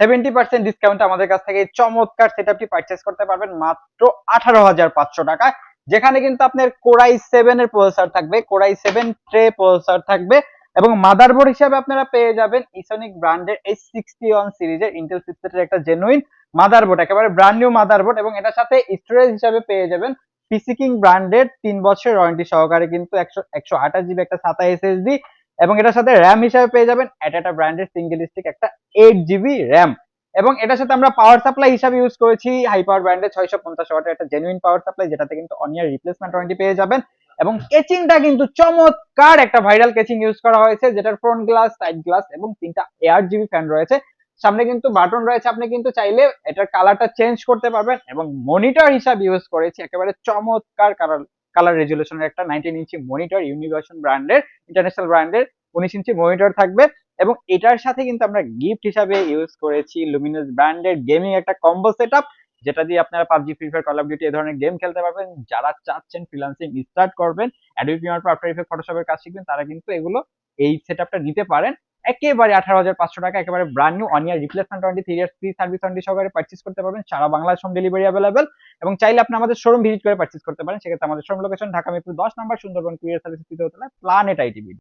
70% discount আমাদের কাছ থেকে এই চমৎকার সেটআপটি পারচেজ করতে পারবেন মাত্র 18,500 টাকায়, যেখানে কিন্তু আপনার কোরাই 7 এর প্রসেসর থাকবে, কোরাই 7 ট্রে প্রসেসর থাকবে, এবং মাদারবোর্ড হিসেবে আপনারা পেয়ে যাবেন ইসোনিক ব্র্যান্ডের H61 সিরিজের ইন্টেল চিপসেটের একটা জেনুইন মাদারবোর্ড, একেবারে ব্র্যান্ড নিউ মাদারবোর্ড, এবং এটার সাথে স্টোরেজ হিসেবে পেয়ে যাবেন পিসি কিং ব্র্যান্ডের 3 বছরের ওয়ারেন্টি সহকারে কিন্তু 128 জিবি একটা SATA এসএসডি, এবং এটার সাথে র্যাম হিসেবে পেয়ে যাবেন অ্যাটাটা ব্র্যান্ডের সিঙ্গেল স্টিক একটা 8 জিবি র্যাম, এবং এটার সাথে আমরা পাওয়ার সাপ্লাই হিসাবে ইউজ করেছি হাই পাওয়ার ব্র্যান্ডের 650 ওয়াটের একটা জেনুইন পাওয়ার সাপ্লাই, যেটাতে কিন্তু অন ইয়ার রিপ্লেসমেন্ট ওয়ারেন্টি পেয়ে যাবেন। এবং কেচিংটা কিন্তু চমৎকার একটা ভাইরাল কেচিং ইউজ করা হয়েছে, যেটার ফ্রন্ট গ্লাস, সাইড গ্লাস এবং 3টা এয়ার জিবি ফ্যান রয়েছে, সামনে কিন্তু বাটন রয়েছে, আপনি কিন্তু চাইলে এটার কালারটা চেঞ্জ করতে পারবেন। এবং মনিটর হিসাবে ইউজ করেছি একেবারে চমৎকার কালার কালার রেজুলেশনের একটা 19 ইঞ্চি মনিটর, ইউনিভার্সন ব্র্যান্ডের, ইন্টারন্যাশনাল ব্র্যান্ডের 19 ইঞ্চি মনিটর থাকবে। এবং এটার সাথে কিন্তু আমরা গিফট হিসাবে ইউজ করেছি লুমিনাস ব্র্যান্ডের গেমিং একটা কম্বো সেটআপ, যেটা দিয়ে আপনারা PUBG, Free Fire, Call of Duty এই ধরনের গেম খেলতে পারবেন। যারা চাচ্ছেন ফ্রিল্যান্সিং স্টার্ট করবেন, Adobe Premiere Pro, After Effect, ফটোশপের কাজ শিখবেন, তারা কিন্তু এগুলো এই সেটআপটা নিতে পারেন একেবারে 18,500 টাকা, একেবারে brand new on year replacement warranty, 3 years free service warranty সহকারে পারচেজ করতে পারবেন। সারা বাংলাদেশ হোম ডেলিভারি অ্যাভেলেবল, এবং চাইলে আপনি আমাদের শোরুম ভিজিট করে পারচেজ করতে পারেন। সেক্ষেত্রে আমাদের শোরুম লোকেশন ঢাকা মিরপুর 10 নম্বর, সুন্দরবন কুরিয়ার সার্ভিস তৃতীয় তলায়, প্ল্যানেট আইটি।